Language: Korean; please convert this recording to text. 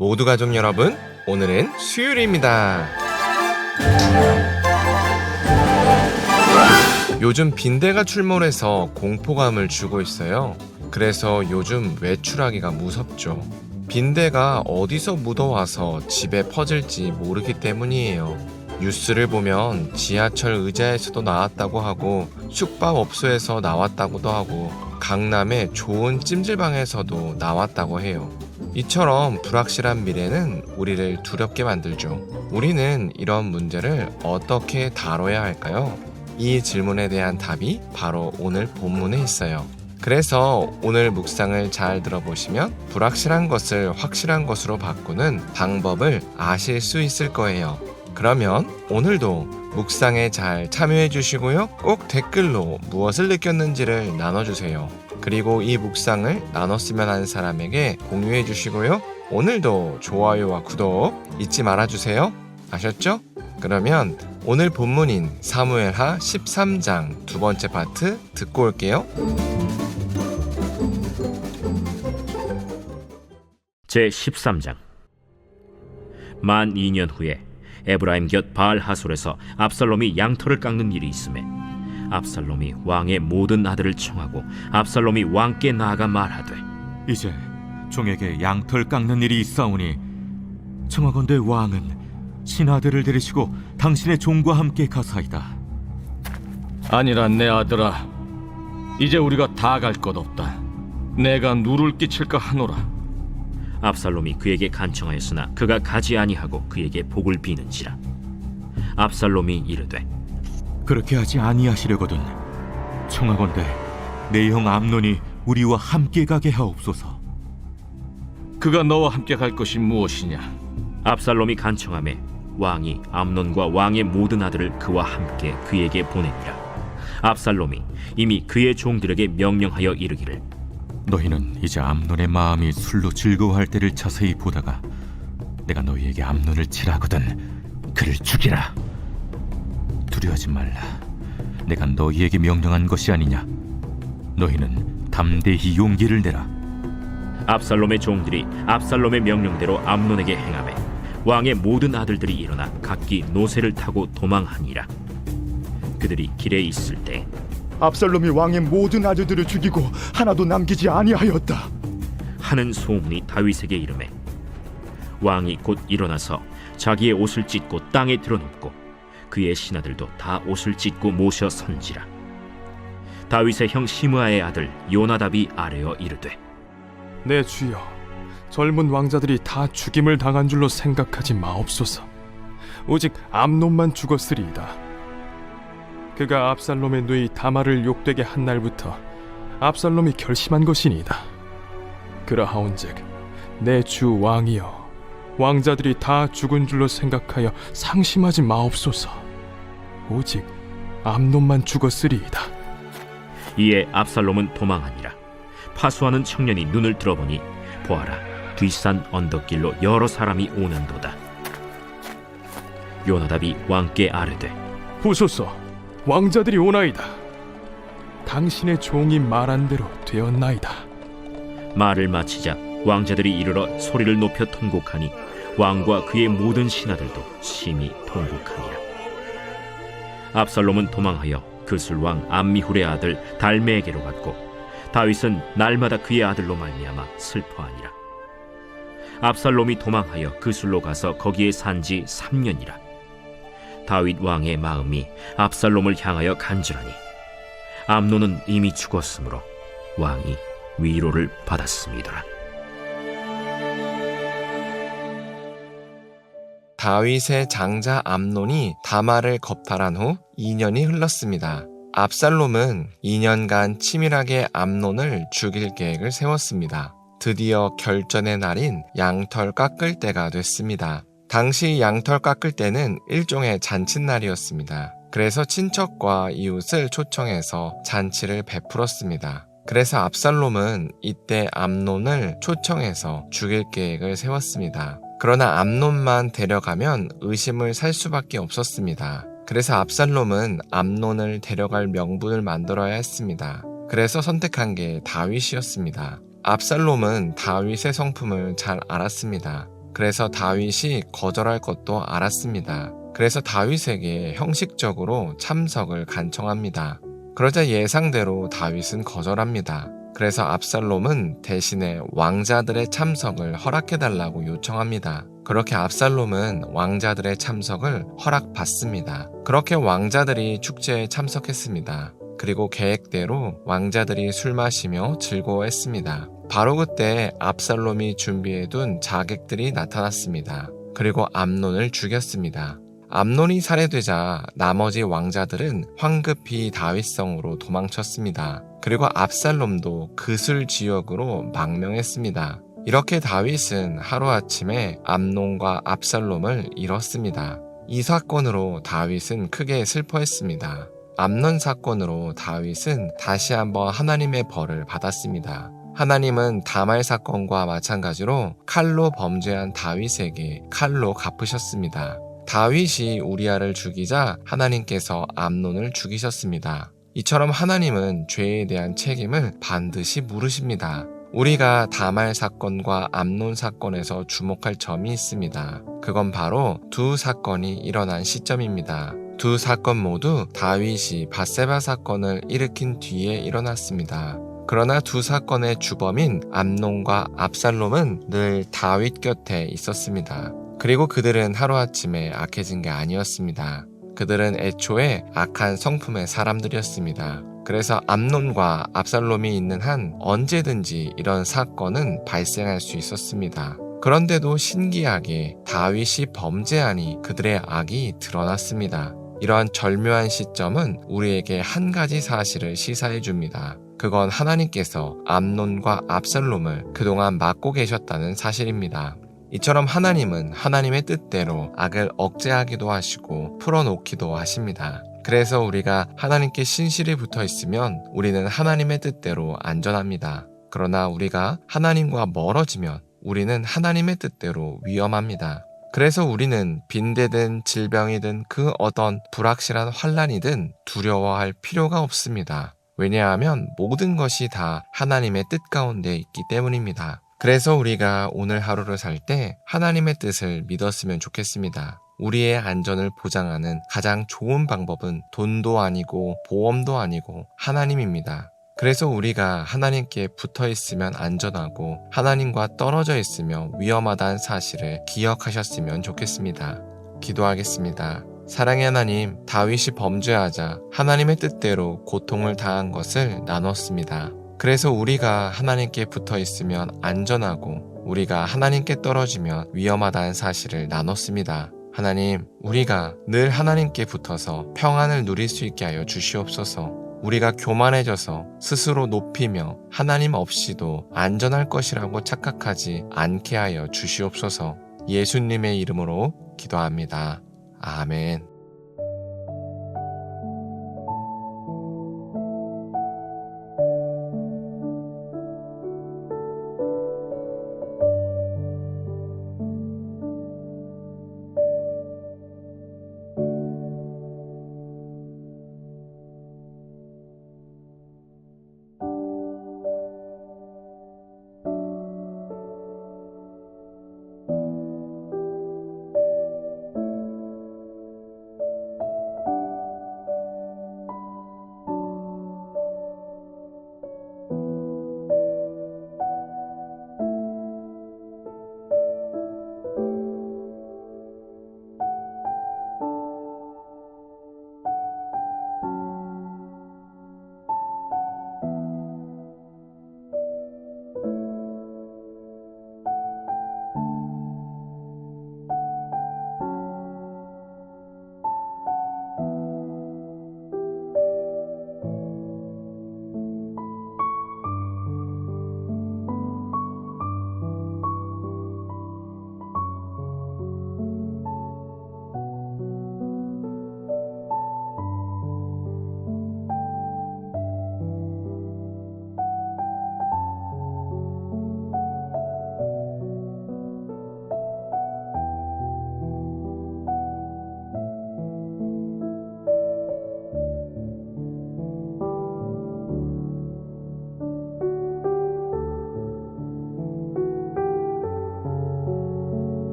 모두 가족 여러분, 오늘은 수요일입니다. 요즘 빈대가 출몰해서 공포감을 주고 있어요. 그래서 요즘 외출하기가 무섭죠. 빈대가 어디서 묻어와서 집에 퍼질지 모르기 때문이에요. 뉴스를 보면 지하철 의자에서도 나왔다고 하고 숙박업소에서 나왔다고도 하고 강남의 좋은 찜질방에서도 나왔다고 해요. 이처럼 불확실한 미래는 우리를 두렵게 만들죠. 우리는 이런 문제를 어떻게 다뤄야 할까요? 이 질문에 대한 답이 바로 오늘 본문에 있어요. 그래서 오늘 묵상을 잘 들어보시면 불확실한 것을 확실한 것으로 바꾸는 방법을 아실 수 있을 거예요. 그러면 오늘도 묵상에 잘 참여해 주시고요. 꼭 댓글로 무엇을 느꼈는지를 나눠주세요. 그리고 이 묵상을 나눴으면 하는 사람에게 공유해 주시고요. 오늘도 좋아요와 구독 잊지 말아주세요. 아셨죠? 그러면 오늘 본문인 사무엘하 13장 두 번째 파트 듣고 올게요. 제13장. 만 2년 후에 에브라임 곁 바알 하솔에서 압살롬이 양털을 깎는 일이 있음에 압살롬이 왕의 모든 아들을 청하고 압살롬이 왕께 나아가 말하되, 이제 종에게 양털 깎는 일이 있사오니 청하건대 왕은 신하들을 데리시고 당신의 종과 함께 가사이다. 아니라 내 아들아, 이제 우리가 다 갈 것 없다. 내가 누를 끼칠까 하노라. 압살롬이 그에게 간청하였으나 그가 가지 아니하고 그에게 복을 비는지라. 압살롬이 이르되, 그렇게 하지 아니하시려거든 청하건대 내 형 암논이 우리와 함께 가게 하옵소서. 그가 너와 함께 갈 것이 무엇이냐? 압살롬이 간청하매 왕이 암논과 왕의 모든 아들을 그와 함께 그에게 보내니라. 압살롬이 이미 그의 종들에게 명령하여 이르기를, 너희는 이제 암논의 마음이 술로 즐거워할 때를 자세히 보다가 내가 너희에게 암논을 칠하거든 그를 죽이라. 두려워하지 말라. 내가 너희에게 명령한 것이 아니냐. 너희는 담대히 용기를 내라. 압살롬의 종들이 압살롬의 명령대로 암논에게 행하매 왕의 모든 아들들이 일어나 각기 노새를 타고 도망하니라. 그들이 길에 있을 때 압살롬이 왕의 모든 아들들을 죽이고 하나도 남기지 아니하였다 하는 소문이 다윗에게 이르매 왕이 곧 일어나서 자기의 옷을 찢고 땅에 드러눕고 그의 신하들도 다 옷을 찢고 모셔 선지라. 다윗의 형 시므아의 아들 요나답이 아뢰어 이르되, 내 주여, 젊은 왕자들이 다 죽임을 당한 줄로 생각하지 마옵소서. 오직 암논만 죽었으리이다. 그가 압살롬의 누이 다말을 욕되게 한 날부터 압살롬이 결심한 것이니이다. 그러하온즉 내 주 왕이여, 왕자들이 다 죽은 줄로 생각하여 상심하지 마옵소서. 오직 암논만 죽었으리이다. 이에 압살롬은 도망하니라. 파수하는 청년이 눈을 들어보니 보아라, 뒷산 언덕길로 여러 사람이 오는도다. 요나답이 왕께 아뢰되, 보소서, 왕자들이 오나이다. 당신의 종이 말한 대로 되었나이다. 말을 마치자 왕자들이 이르러 소리를 높여 통곡하니 왕과 그의 모든 신하들도 심히 통곡하니라. 압살롬은 도망하여 그술왕 암미훌의 아들 달메에게로 갔고 다윗은 날마다 그의 아들로 말미암아 슬퍼하니라. 압살롬이 도망하여 그술로 가서 거기에 산지 3년이라. 다윗 왕의 마음이 압살롬을 향하여 간절하니 암논은 이미 죽었으므로 왕이 위로를 받았음이더라. 다윗의 장자 암논이 다말을 겁탈한 후 2년이 흘렀습니다. 압살롬은 2년간 치밀하게 암논을 죽일 계획을 세웠습니다. 드디어 결전의 날인 양털 깎을 때가 됐습니다. 당시 양털 깎을 때는 일종의 잔칫날이었습니다. 그래서 친척과 이웃을 초청해서 잔치를 베풀었습니다. 그래서 압살롬은 이때 암논을 초청해서 죽일 계획을 세웠습니다. 그러나 암논만 데려가면 의심을 살 수밖에 없었습니다. 그래서 압살롬은 암논을 데려갈 명분을 만들어야 했습니다. 그래서 선택한 게 다윗이었습니다. 압살롬은 다윗의 성품을 잘 알았습니다. 그래서 다윗이 거절할 것도 알았습니다. 그래서 다윗에게 형식적으로 참석을 간청합니다. 그러자 예상대로 다윗은 거절합니다. 그래서 압살롬은 대신에 왕자들의 참석을 허락해달라고 요청합니다. 그렇게 압살롬은 왕자들의 참석을 허락받습니다. 그렇게 왕자들이 축제에 참석했습니다. 그리고 계획대로 왕자들이 술 마시며 즐거워했습니다. 바로 그때 압살롬이 준비해둔 자객들이 나타났습니다. 그리고 암논을 죽였습니다. 암논이 살해되자 나머지 왕자들은 황급히 다윗성으로 도망쳤습니다. 그리고 압살롬도 그술 지역으로 망명했습니다. 이렇게 다윗은 하루아침에 암논과 압살롬을 잃었습니다. 이 사건으로 다윗은 크게 슬퍼했습니다. 암논 사건으로 다윗은 다시 한번 하나님의 벌을 받았습니다. 하나님은 다말 사건과 마찬가지로 칼로 범죄한 다윗에게 칼로 갚으셨습니다. 다윗이 우리아를 죽이자 하나님께서 암논을 죽이셨습니다. 이처럼 하나님은 죄에 대한 책임을 반드시 물으십니다. 우리가 다말 사건과 암논 사건에서 주목할 점이 있습니다. 그건 바로 두 사건이 일어난 시점입니다. 두 사건 모두 다윗이 밧세바 사건을 일으킨 뒤에 일어났습니다. 그러나 두 사건의 주범인 암논과 압살롬은 늘 다윗 곁에 있었습니다. 그리고 그들은 하루아침에 악해진 게 아니었습니다. 그들은 애초에 악한 성품의 사람들이었습니다. 그래서 암논과 압살롬이 있는 한 언제든지 이런 사건은 발생할 수 있었습니다. 그런데도 신기하게 다윗이 범죄하니 그들의 악이 드러났습니다. 이러한 절묘한 시점은 우리에게 한 가지 사실을 시사해 줍니다. 그건 하나님께서 암논과 압살롬을 그동안 막고 계셨다는 사실입니다. 이처럼 하나님은 하나님의 뜻대로 악을 억제하기도 하시고 풀어놓기도 하십니다. 그래서 우리가 하나님께 신실히 붙어 있으면 우리는 하나님의 뜻대로 안전합니다. 그러나 우리가 하나님과 멀어지면 우리는 하나님의 뜻대로 위험합니다. 그래서 우리는 빈대든 질병이든 그 어떤 불확실한 환난이든 두려워할 필요가 없습니다. 왜냐하면 모든 것이 다 하나님의 뜻 가운데 있기 때문입니다. 그래서 우리가 오늘 하루를 살 때 하나님의 뜻을 믿었으면 좋겠습니다. 우리의 안전을 보장하는 가장 좋은 방법은 돈도 아니고 보험도 아니고 하나님입니다. 그래서 우리가 하나님께 붙어 있으면 안전하고 하나님과 떨어져 있으면 위험하다는 사실을 기억하셨으면 좋겠습니다. 기도하겠습니다. 사랑의 하나님, 다윗이 범죄하자 하나님의 뜻대로 고통을 당한 것을 나눴습니다. 그래서 우리가 하나님께 붙어 있으면 안전하고 우리가 하나님께 떨어지면 위험하다는 사실을 나눴습니다. 하나님, 우리가 늘 하나님께 붙어서 평안을 누릴 수 있게 하여 주시옵소서. 우리가 교만해져서 스스로 높이며 하나님 없이도 안전할 것이라고 착각하지 않게 하여 주시옵소서. 예수님의 이름으로 기도합니다. 아멘.